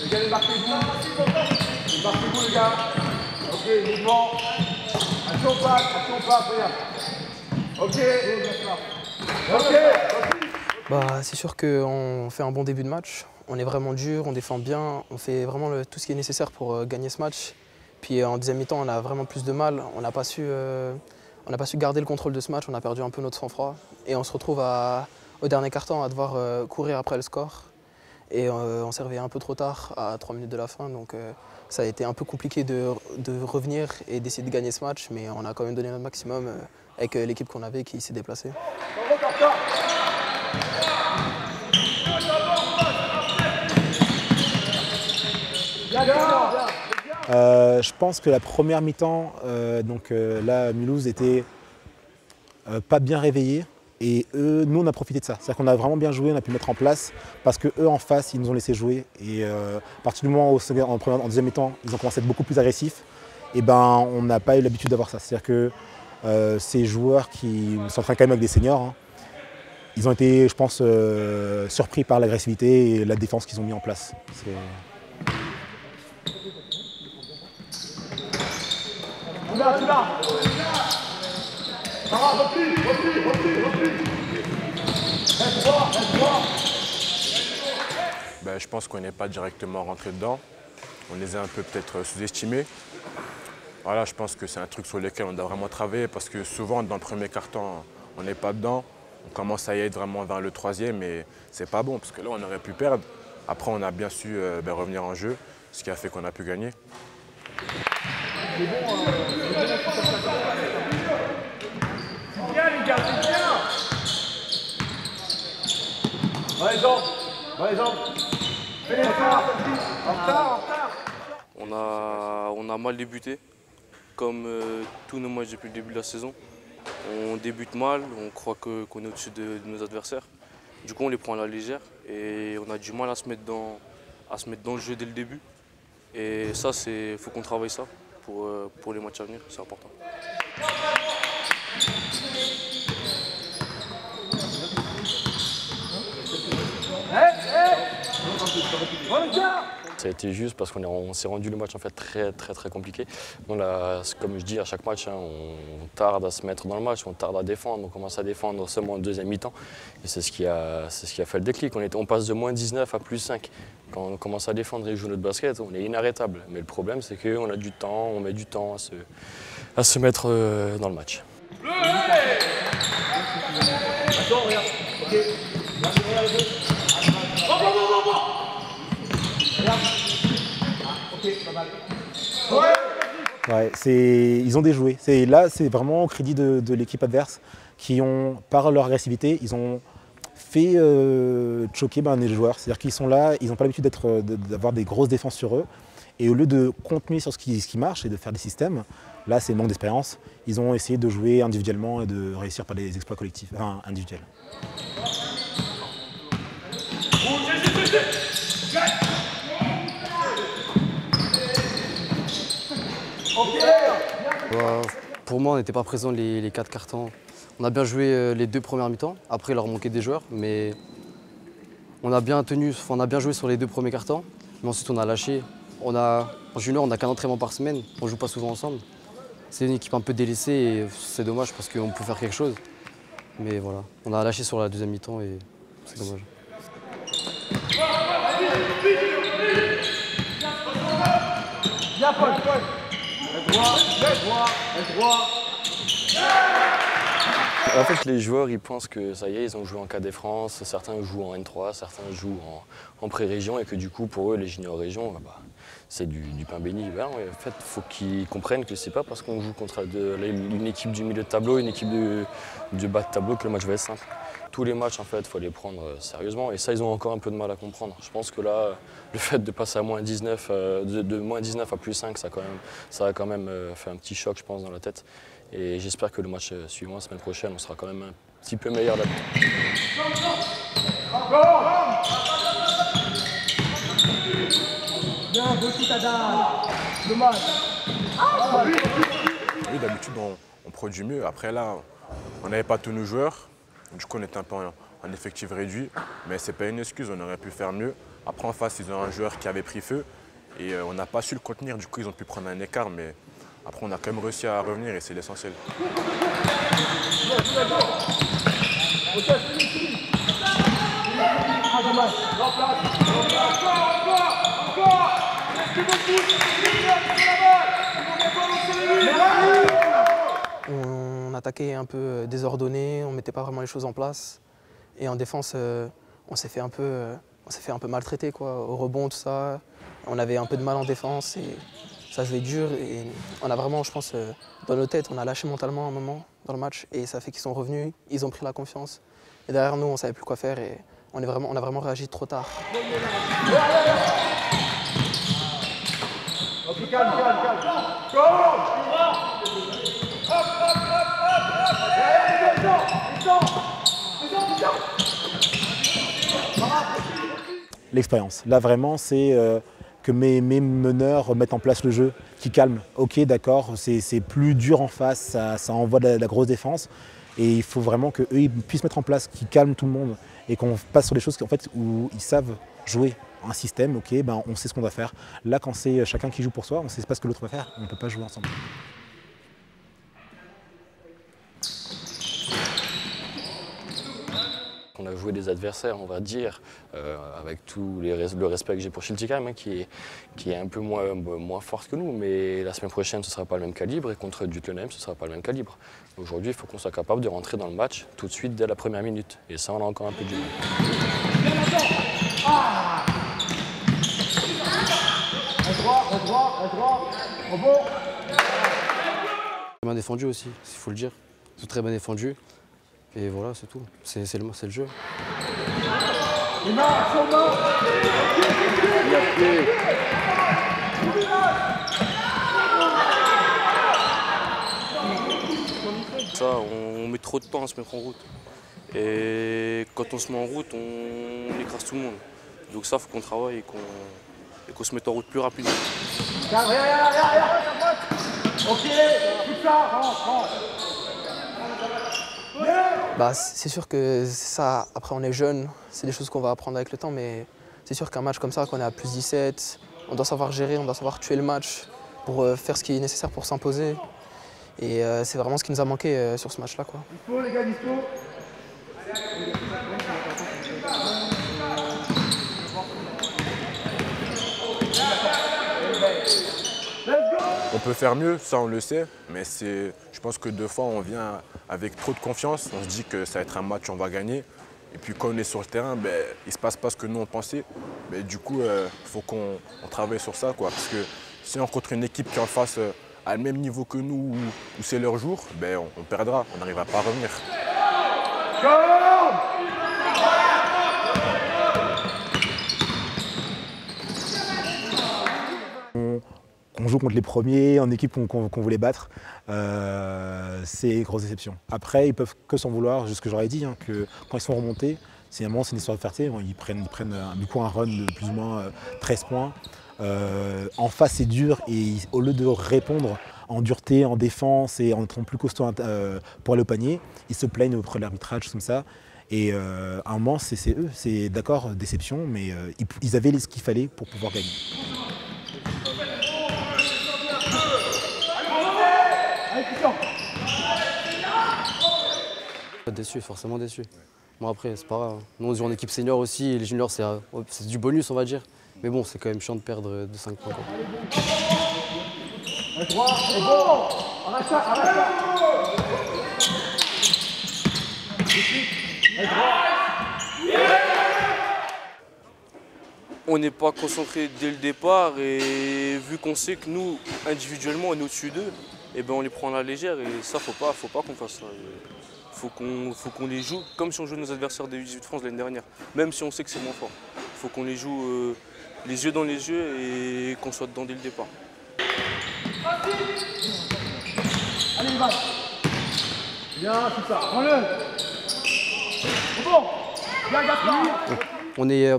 Les gars, marquez-vous. Marquez-vous, les gars. Ok, mouvement. Action passe, regarde. Ok. C'est sûr qu'on fait un bon début de match. On est vraiment dur, on défend bien, on fait vraiment tout ce qui est nécessaire pour gagner ce match. Puis en deuxième mi-temps, on a vraiment plus de mal. On n'a pas su garder le contrôle de ce match, on a perdu un peu notre sang-froid. Et on se retrouve au dernier quart-temps à devoir courir après le score. Et on s'est réveillé un peu trop tard, à 3 minutes de la fin. Donc ça a été un peu compliqué de revenir et d'essayer de gagner ce match. Mais on a quand même donné notre maximum avec l'équipe qu'on avait qui s'est déplacée. Je pense que la première mi-temps, là, Mulhouse était pas bien réveillé. Et eux, nous, on a profité de ça. C'est-à-dire qu'on a vraiment bien joué, on a pu mettre en place, parce qu'eux, en face, ils nous ont laissé jouer. Et à partir du moment où, en deuxième mi-temps, ils ont commencé à être beaucoup plus agressifs, et on n'a pas eu l'habitude d'avoir ça. C'est-à-dire que ces joueurs qui s'entraînent quand même avec des seniors, hein, ils ont été, je pense, surpris par l'agressivité et la défense qu'ils ont mis en place. Je pense qu'on n'est pas directement rentré dedans. On les a un peu peut-être sous-estimés. Voilà, je pense que c'est un truc sur lequel on doit vraiment travailler parce que souvent dans le premier quart-temps, on n'est pas dedans. On commence à y être vraiment vers le troisième et c'est pas bon parce que là on aurait pu perdre. Après on a bien su revenir en jeu, ce qui a fait qu'on a pu gagner. On a mal débuté, comme tous nos matchs depuis le début de la saison. On débute mal, on croit qu'on est au-dessus de nos adversaires. Du coup, on les prend à la légère et on a du mal à se mettre dans le jeu dès le début. Et ça, il faut qu'on travaille ça pour les matchs à venir, c'est important. Ça a été juste parce qu'on s'est rendu le match en fait très compliqué. Donc là, comme je dis à chaque match, hein, on tarde à se mettre dans le match, on tarde à défendre, on commence à défendre seulement en deuxième mi-temps. Et c'est ce qui a fait le déclic. On passe de moins 19 à plus 5. Quand on commence à défendre et jouer notre basket, on est inarrêtable. Mais le problème, c'est qu'on a du temps, on met du temps à se mettre dans le match. Ouais, ils ont déjoué. Là, c'est vraiment au crédit de l'équipe adverse qui ont, par leur agressivité, ils ont fait choquer les joueurs. C'est-à-dire qu'ils sont là, ils n'ont pas l'habitude d'avoir des grosses défenses sur eux. Et au lieu de continuer sur ce qui marche et de faire des systèmes, là, c'est le manque d'expérience. Ils ont essayé de jouer individuellement et de réussir par des exploits collectifs, individuels. Pour moi, on n'était pas présents les 4 quarts-temps. On a bien joué les 2 premières mi-temps. Après, il leur manquait des joueurs, mais on a bien joué sur les 2 premiers quarts-temps. Mais ensuite, on a lâché. En junior, on n'a qu'un entraînement par semaine. On ne joue pas souvent ensemble. C'est une équipe un peu délaissée et c'est dommage parce qu'on peut faire quelque chose. Mais voilà, on a lâché sur la deuxième mi-temps et c'est dommage. En fait, les joueurs, ils pensent que ça y est, ils ont joué en Cadet France, certains jouent en N3, certains jouent en pré-région et que du coup, pour eux, les juniors région, c'est du pain béni. En fait, il faut qu'ils comprennent que c'est pas parce qu'on joue contre une équipe du milieu de tableau, une équipe du bas de tableau que le match va être simple. Tous les matchs, en fait, il faut les prendre sérieusement et ça, ils ont encore un peu de mal à comprendre. Je pense que là, le fait de passer à moins 19, de moins 19 à plus 5, ça a quand même fait un petit choc, je pense, dans la tête. Et j'espère que le match suivant, la semaine prochaine, on sera quand même un petit peu meilleur là-dedans. Oui, d'habitude, on produit mieux. Après, là, on n'avait pas tous nos joueurs. Du coup, on était un peu un effectif réduit, mais ce n'est pas une excuse, on aurait pu faire mieux. Après, en face, ils ont un joueur qui avait pris feu et on n'a pas su le contenir, du coup, ils ont pu prendre un écart, mais après, on a quand même réussi à revenir et c'est l'essentiel. On attaquait un peu désordonné, on ne mettait pas vraiment les choses en place. Et en défense, on s'est fait un peu maltraiter, quoi, au rebond, tout ça. On avait un peu de mal en défense et ça jouait dur. Et on a vraiment, je pense, dans nos têtes, on a lâché mentalement un moment dans le match. Et ça fait qu'ils sont revenus, ils ont pris la confiance. Et derrière nous, on ne savait plus quoi faire et on a vraiment réagi trop tard. Ok, calme. L'expérience. Là, vraiment, c'est que mes meneurs mettent en place le jeu qui calme. Ok, d'accord, c'est plus dur en face, ça envoie de la grosse défense. Et il faut vraiment qu'eux puissent mettre en place, qui calment tout le monde et qu'on passe sur des choses où ils savent jouer un système. Ok, ben, on sait ce qu'on doit faire. Là, quand c'est chacun qui joue pour soi, on ne sait pas ce que l'autre va faire. On ne peut pas jouer ensemble. On a joué des adversaires, on va dire, avec tout le respect que j'ai pour Schiltigheim, hein, qui est un peu moins fort que nous, mais la semaine prochaine, ce ne sera pas le même calibre, et contre Dutlenheim, ce ne sera pas le même calibre. Aujourd'hui, il faut qu'on soit capable de rentrer dans le match tout de suite dès la première minute, et ça, on a encore un peu du mal. Bravo. Bien défendu aussi, il faut le dire. Ils sont très bien défendus. Et voilà, c'est tout. C'est le jeu. Ça, on met trop de temps à se mettre en route. Et quand on se met en route, on écrase tout le monde. Donc ça, il faut qu'on travaille et qu'on se mette en route plus rapidement. Ok, tout ça, rentre. Bah, c'est sûr que ça, après on est jeune, c'est des choses qu'on va apprendre avec le temps, mais c'est sûr qu'un match comme ça, qu'on est à plus 17, on doit savoir gérer, on doit savoir tuer le match pour faire ce qui est nécessaire pour s'imposer. Et c'est vraiment ce qui nous a manqué sur ce match-là, quoi. Dispo, les gars, dispo. On peut faire mieux, ça on le sait, mais je pense que 2 fois on vient avec trop de confiance, on se dit que ça va être un match, on va gagner. Et puis quand on est sur le terrain, il ne se passe pas ce que nous on pensait. Mais du coup, il faut qu'on travaille sur ça, quoi, parce que si on rencontre une équipe qui est en face à le même niveau que nous, où c'est leur jour, on perdra, on n'arrivera pas à revenir. On joue contre les premiers, en équipe qu'on voulait battre, c'est une grosse déception. Après, ils peuvent que s'en vouloir, juste ce que j'aurais dit, hein, que quand ils sont remontés, c'est une histoire de fierté, ils prennent du coup un run de plus ou moins 13 points. En face, c'est dur et au lieu de répondre en dureté, en défense et en étant plus costaud pour aller au panier, ils se plaignent auprès de l'arbitrage, comme ça. Et à un moment, c'est eux, c'est d'accord, déception, mais ils avaient ce qu'il fallait pour pouvoir gagner. Déçu, forcément déçu. Bon après, c'est pas grave. Nous on joue en équipe senior aussi, et les juniors c'est du bonus on va dire. Mais bon, c'est quand même chiant de perdre de 5 points. Droit, c'est bon. Arrête ça. On n'est pas concentré dès le départ et vu qu'on sait que nous, individuellement, on est au-dessus d'eux, on les prend à la légère et ça, faut pas qu'on fasse ça. Faut qu'on les joue comme si on jouait nos adversaires des U18 de France l'année dernière, même si on sait que c'est moins fort. Il faut qu'on les joue les yeux dans les yeux et qu'on soit dedans dès le départ. Allez, Ivan. Bien, tout ça. Prends-le. C'est bon. Bien, Gaspard. On est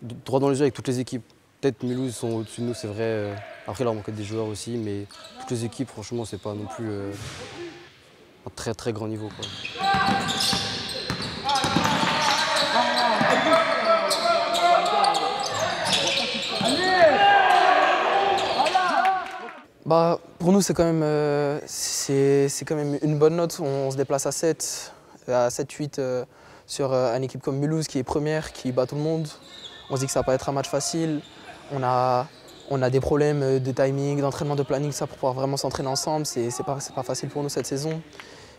droit dans les yeux avec toutes les équipes. Peut-être Mulhouse ils sont au-dessus de nous, c'est vrai. Après, il leur manquait des joueurs aussi, mais toutes les équipes, franchement, c'est pas non plus un très très grand niveau, quoi. Bah, pour nous, c'est quand même une bonne note. On se déplace à 7-8 sur une équipe comme Mulhouse qui est première, qui bat tout le monde. On se dit que ça va pas être un match facile. On a des problèmes de timing, d'entraînement, de planning, ça pour pouvoir vraiment s'entraîner ensemble. C'est pas facile pour nous cette saison.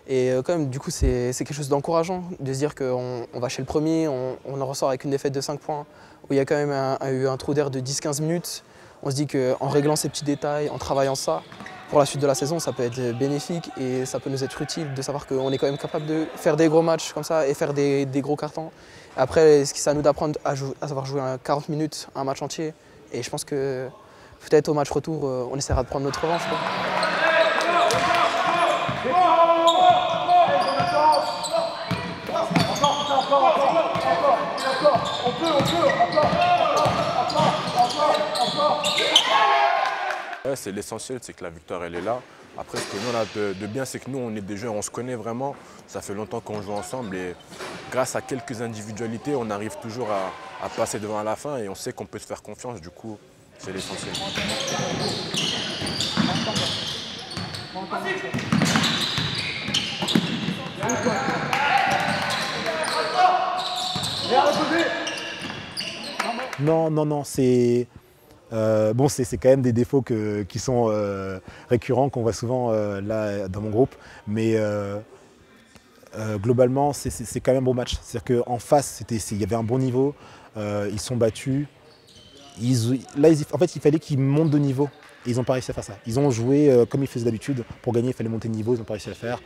Et quand même, du coup, c'est quelque chose d'encourageant de se dire qu'on va chez le premier, on en ressort avec une défaite de 5 points, où il y a quand même eu un trou d'air de 10-15 minutes. On se dit qu'en réglant ces petits détails, en travaillant ça, pour la suite de la saison, ça peut être bénéfique et ça peut nous être utile de savoir qu'on est quand même capable de faire des gros matchs comme ça et faire des gros cartons. Après, ça nous d'apprendre à savoir jouer 40 minutes, un match entier. Et je pense que peut-être au match retour, on essaiera de prendre notre revanche, quoi. Ouais, c'est l'essentiel, c'est que la victoire elle est là. Après, ce que nous on a de bien, c'est que nous on est des joueurs, on se connaît vraiment. Ça fait longtemps qu'on joue ensemble et grâce à quelques individualités, on arrive toujours à passer devant à la fin et on sait qu'on peut se faire confiance. Du coup, c'est l'essentiel. Non, c'est bon, c'est quand même des défauts qui sont récurrents, qu'on voit souvent là dans mon groupe, mais globalement, c'est quand même un bon match. C'est-à-dire qu'en face, il y avait un bon niveau, ils sont battus. En fait, il fallait qu'ils montent de niveau. Et ils n'ont pas réussi à faire ça. Ils ont joué comme ils faisaient d'habitude. Pour gagner, il fallait monter de niveau, ils n'ont pas réussi à le faire.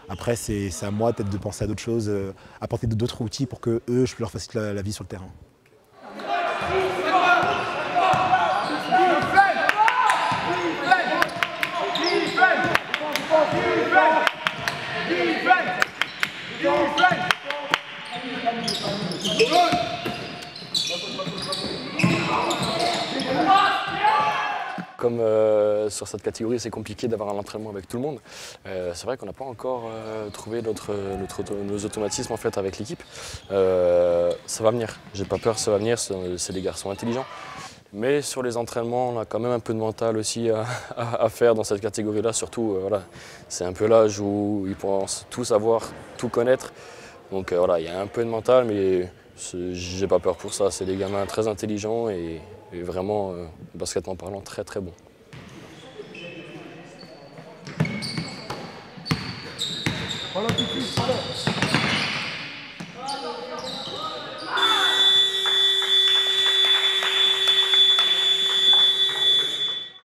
Après, c'est à moi peut-être de penser à d'autres choses, apporter d'autres outils pour que eux, je leur facilite la vie sur le terrain. Comme sur cette catégorie, c'est compliqué d'avoir un entraînement avec tout le monde. C'est vrai qu'on n'a pas encore trouvé nos automatismes en fait, avec l'équipe. Ça va venir, j'ai pas peur, ça va venir, c'est des garçons intelligents. Mais sur les entraînements, on a quand même un peu de mental aussi à faire dans cette catégorie-là. Surtout, voilà, c'est un peu l'âge où ils pensent tout savoir, tout connaître. Donc voilà, il y a un peu de mental, mais j'ai pas peur pour ça. C'est des gamins très intelligents et vraiment, basketement parlant, très très bons. Voilà tout de suite,